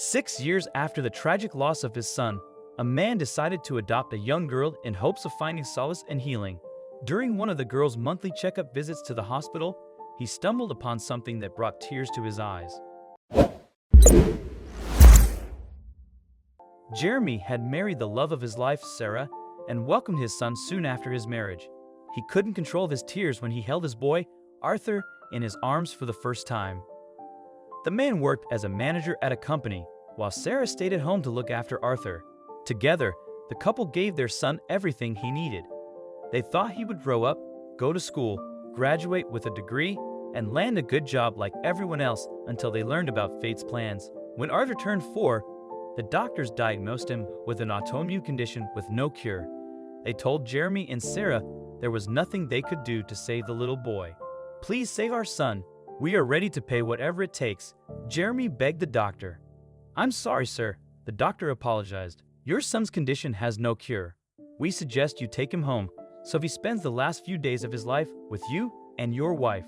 6 years after the tragic loss of his son, a man decided to adopt a young girl in hopes of finding solace and healing. During one of the girl's monthly checkup visits to the hospital, he stumbled upon something that brought tears to his eyes. Jeremy had married the love of his life, Sarah, and welcomed his son soon after his marriage. He couldn't control his tears when he held his boy, Arthur, in his arms for the first time. The man worked as a manager at a company, while Sarah stayed at home to look after Arthur. Together, the couple gave their son everything he needed. They thought he would grow up, go to school, graduate with a degree, and land a good job like everyone else until they learned about fate's plans. When Arthur turned 4, the doctors diagnosed him with an autoimmune condition with no cure. They told Jeremy and Sarah there was nothing they could do to save the little boy. "Please save our son. We are ready to pay whatever it takes," Jeremy begged the doctor. "I'm sorry, sir," the doctor apologized. "Your son's condition has no cure. We suggest you take him home so he spends the last few days of his life with you and your wife."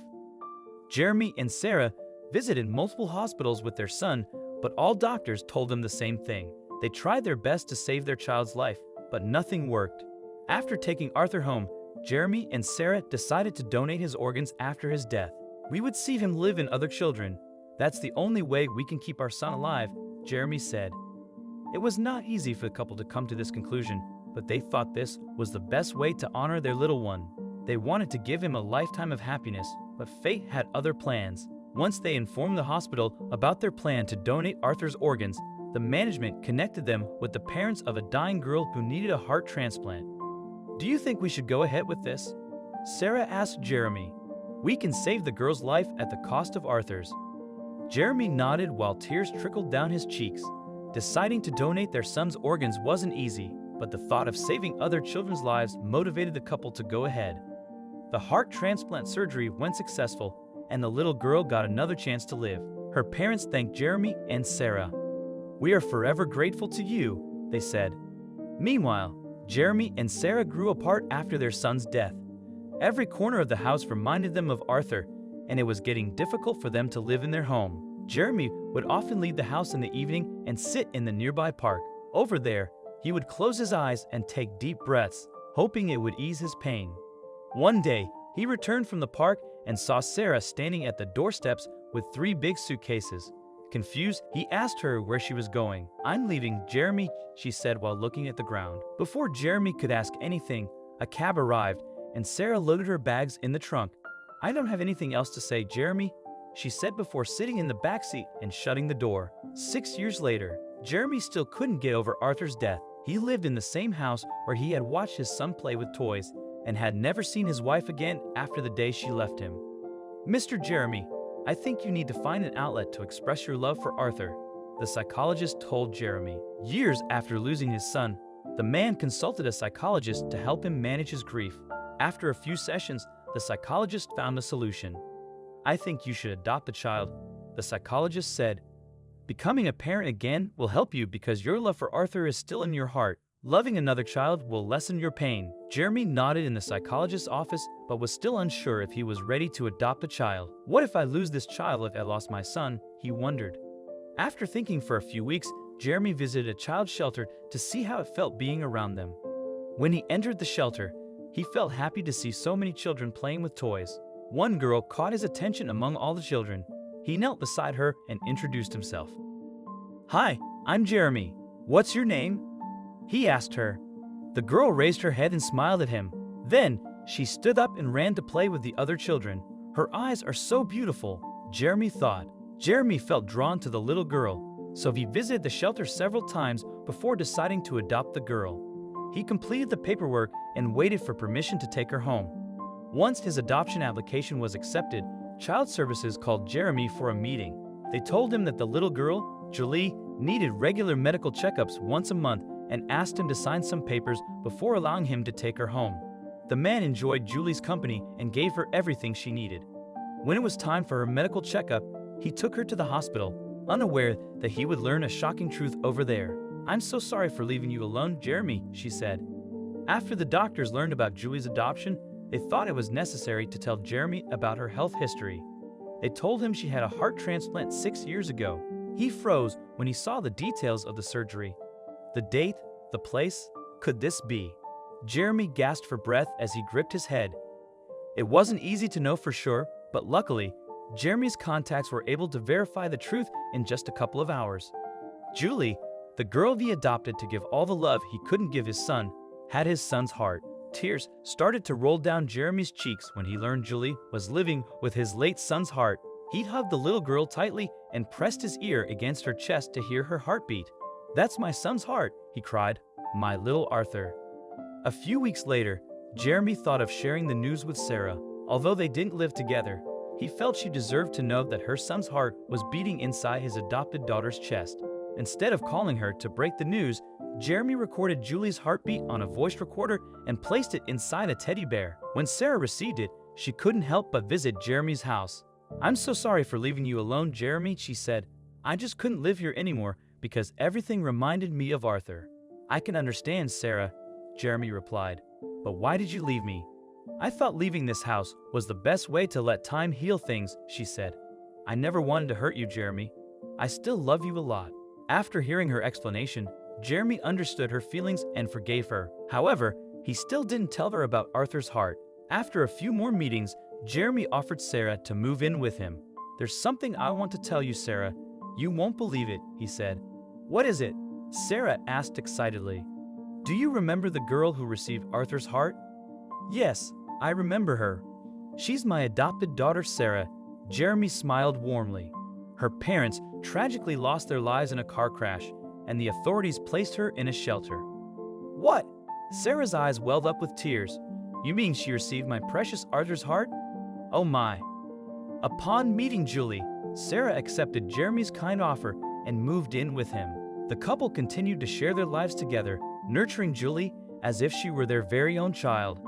Jeremy and Sarah visited multiple hospitals with their son, but all doctors told them the same thing. They tried their best to save their child's life, but nothing worked. After taking Arthur home, Jeremy and Sarah decided to donate his organs after his death. "We would see him live in other children. That's the only way we can keep our son alive," Jeremy said. It was not easy for the couple to come to this conclusion, but they thought this was the best way to honor their little one. They wanted to give him a lifetime of happiness, but fate had other plans. Once they informed the hospital about their plan to donate Arthur's organs, the management connected them with the parents of a dying girl who needed a heart transplant. "Do you think we should go ahead with this?" Sarah asked Jeremy. "We can save the girl's life at the cost of Arthur's." Jeremy nodded while tears trickled down his cheeks. Deciding to donate their son's organs wasn't easy, but the thought of saving other children's lives motivated the couple to go ahead. The heart transplant surgery went successful, and the little girl got another chance to live. Her parents thanked Jeremy and Sarah. "We are forever grateful to you," they said. Meanwhile, Jeremy and Sarah grew apart after their son's death. Every corner of the house reminded them of Arthur, and it was getting difficult for them to live in their home. Jeremy would often leave the house in the evening and sit in the nearby park. Over there, he would close his eyes and take deep breaths, hoping it would ease his pain. One day, he returned from the park and saw Sarah standing at the doorsteps with 3 big suitcases. Confused, he asked her where she was going. "I'm leaving, Jeremy," she said while looking at the ground. Before Jeremy could ask anything, a cab arrived, and Sarah loaded her bags in the trunk. "I don't have anything else to say, Jeremy," she said before sitting in the back seat and shutting the door. 6 years later, Jeremy still couldn't get over Arthur's death. He lived in the same house where he had watched his son play with toys and had never seen his wife again after the day she left him. "Mr. Jeremy, I think you need to find an outlet to express your love for Arthur," the psychologist told Jeremy. Years after losing his son, the man consulted a psychologist to help him manage his grief. After a few sessions, the psychologist found a solution. "I think you should adopt the child," the psychologist said. "Becoming a parent again will help you because your love for Arthur is still in your heart. Loving another child will lessen your pain." Jeremy nodded in the psychologist's office, but was still unsure if he was ready to adopt a child. "What if I lose this child if I lost my son?" he wondered. After thinking for a few weeks, Jeremy visited a child shelter to see how it felt being around them. When he entered the shelter, he felt happy to see so many children playing with toys. One girl caught his attention among all the children. He knelt beside her and introduced himself. "Hi, I'm Jeremy. What's your name?" he asked her. The girl raised her head and smiled at him. Then, she stood up and ran to play with the other children. "Her eyes are so beautiful," Jeremy thought. Jeremy felt drawn to the little girl, so he visited the shelter several times before deciding to adopt the girl. He completed the paperwork and waited for permission to take her home. Once his adoption application was accepted, Child Services called Jeremy for a meeting. They told him that the little girl, Julie, needed regular medical checkups once a month and asked him to sign some papers before allowing him to take her home. The man enjoyed Julie's company and gave her everything she needed. When it was time for her medical checkup, he took her to the hospital, unaware that he would learn a shocking truth over there. "I'm so sorry for leaving you alone, Jeremy," she said. After the doctors learned about Julie's adoption, they thought it was necessary to tell Jeremy about her health history. They told him she had a heart transplant 6 years ago. He froze when he saw the details of the surgery. The date, the place, could this be? Jeremy gasped for breath as he gripped his head. It wasn't easy to know for sure, but luckily, Jeremy's contacts were able to verify the truth in just a couple of hours. Julie, the girl he adopted to give all the love he couldn't give his son, had his son's heart. Tears started to roll down Jeremy's cheeks when he learned Julie was living with his late son's heart. He hugged the little girl tightly and pressed his ear against her chest to hear her heartbeat. "That's my son's heart," he cried. "My little Arthur." A few weeks later, Jeremy thought of sharing the news with Sarah. Although they didn't live together, he felt she deserved to know that her son's heart was beating inside his adopted daughter's chest. Instead of calling her to break the news, Jeremy recorded Julie's heartbeat on a voice recorder and placed it inside a teddy bear. When Sarah received it, she couldn't help but visit Jeremy's house. "I'm so sorry for leaving you alone, Jeremy," she said. "I just couldn't live here anymore because everything reminded me of Arthur." "I can understand, Sarah," Jeremy replied. "But why did you leave me?" "I thought leaving this house was the best way to let time heal things," she said. "I never wanted to hurt you, Jeremy. I still love you a lot." After hearing her explanation, Jeremy understood her feelings and forgave her. However, he still didn't tell her about Arthur's heart. After a few more meetings, Jeremy offered Sarah to move in with him. "There's something I want to tell you, Sarah. You won't believe it," he said. "What is it?" Sarah asked excitedly. "Do you remember the girl who received Arthur's heart?" "Yes, I remember her. She's my adopted daughter, Sarah." Jeremy smiled warmly. "Her parents tragically lost their lives in a car crash, and the authorities placed her in a shelter." "What?" Sarah's eyes welled up with tears. "You mean she received my precious Arthur's heart? Oh my." Upon meeting Julie, Sarah accepted Jeremy's kind offer and moved in with him. The couple continued to share their lives together, nurturing Julie as if she were their very own child.